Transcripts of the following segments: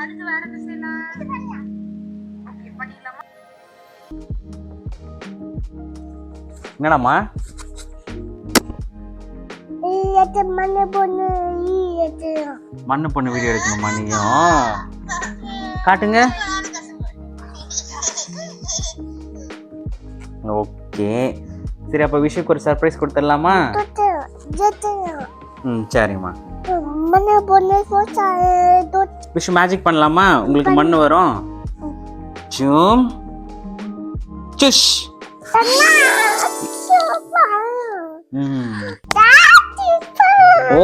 அதுக்கு வேற என்ன செய்யலாம்? ஓகே பண்ணிடலாமா? என்னடாமா மண்ணு பொண்ணு வீடியோ எடுக்கணுமா நீயும்? காட்டுங்க. ஓகே சரி, அப்ப விஷுக்கு ஒரு சர்ப்ரைஸ் கொடுத்துடலாமா? சரிம்மா. விஷு மேஜிக் பண்ணலாமா? உங்களுக்கு மண்ணு வரும். ஜூம் சுஷ்.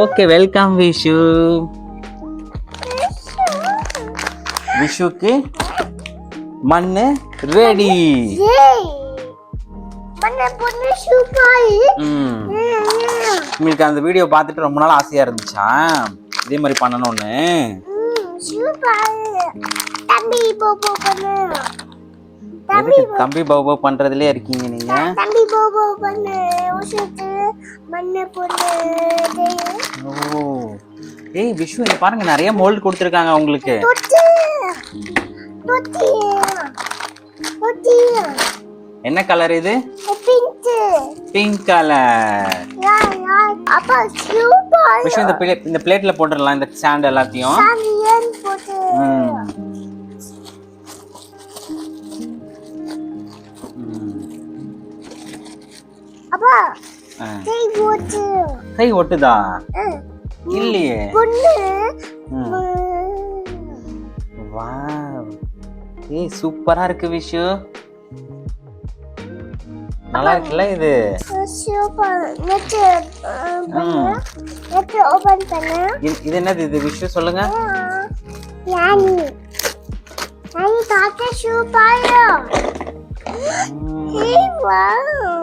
Okay welcome Vishu. விஷுக்கு மண்ணு ரெடி. உங்களுக்கு அந்த வீடியோ பார்த்துட்டு ரொம்ப நாள் ஆசையா இருந்துச்சா இதே மாதிரி பண்ணணும்னு? எதுக்கு தம்பி பாபு பண்றதுலயே இருக்கீங்க நீங்க? ஓ ஏய் விஷு, இங்க பாருங்க நிறைய மோல்ட் கொடுத்துருக்காங்க உங்களுக்கு. என்ன கலர் இது? Pink colour. விஷு இந்த பிளேட்ல போட்டுடலாம் இந்த சாண்ட் எல்லாத்தையும். கை ஒட்டுதா? இல்லையே. வாவ் ஏய் சூப்பரா இருக்கு விஷு. நல்லா இருக்குல்ல இது? இது என்னது இது விஷு சொல்லுங்க.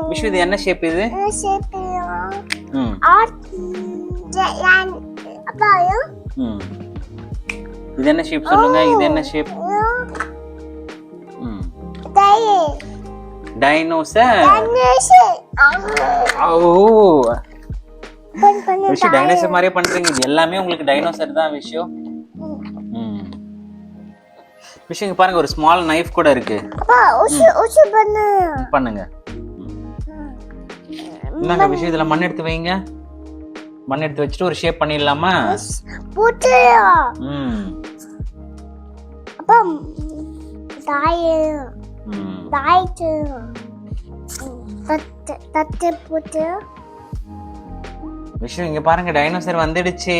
விஷு இது என்ன ஷேப் இது? இது என்ன ஷேப் சொல்லுங்க. இது என்ன ஷேப்? டைனோசர். ஓ விஷு டைனோசர் மாதிரியே பண்றீங்க. இது எல்லாமே உங்களுக்கு டைனோசர் தான் விஷு. விஷு இங்க பாருங்க ஒரு ஸ்மால் நைஃப் கூட இருக்கு. பண்ணுங்க. என்னங்க விஷு இதுல மண் எடுத்து வைங்க. மண் எடுத்து வச்சுட்டு ஒரு ஷேப் பண்ணிடலாமா? விஷு இங்க பாருங்க டைனோசர் வந்துடுச்சு.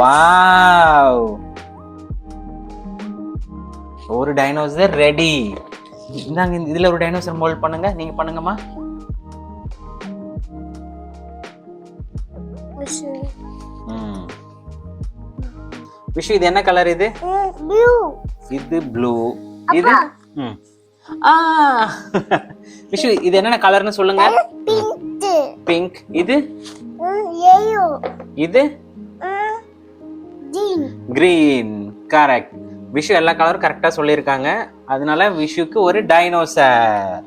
வாவ் ஒரு டைனோசர் ரெடி. இந்தாங்க இதுல ஒரு டைனோசர் மோல்ட் பண்ணுங்க. நீங்க பண்ணுங்கம்மா. விஷு இது என்ன கலர் இது? இது ப்ளூ. இது விஷு இது என்ன கலர்னு சொல்லுங்க. பிங்க். இது இது கிரீன். கரெக்ட். விஷு எல்லா கலரும் கரெக்டா சொல்லியிருக்காங்க. அதனால விஷுக்கு ஒரு டைனோசர்.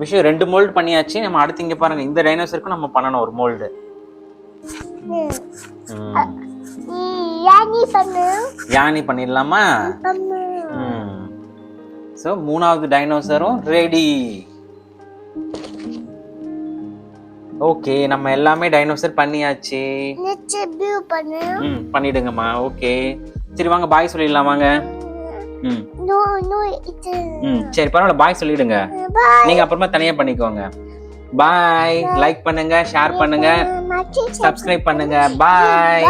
விஷு 2 மோல்ட் பண்ணியாச்சு. நம்ம அடுத்து இங்க பாருங்க இந்த டைனோசருக்கு நம்ம பண்ணணும் ஒரு மோல்டு. யானி பண்ணிடலாமா? சோ 3வது டைனோசரும் ரெடி. ஓகே நம்ம எல்லாமே டைனோசர் பண்ணியாச்சு. பண்ணிடுங்கம்மா. ஓகே சரி வாங்க பாய் சொல்லிடலாம் வாங்க. சரி பரவாயில்ல பாய் சொல்லிடுங்க. நீங்க அப்புறமா தனியா பண்ணிக்கோங்க. பாய். லைக் பண்ணுங்க, ஷேர் பண்ணுங்க, சப்ஸ்கிரைப் பண்ணுங்க. பாய்.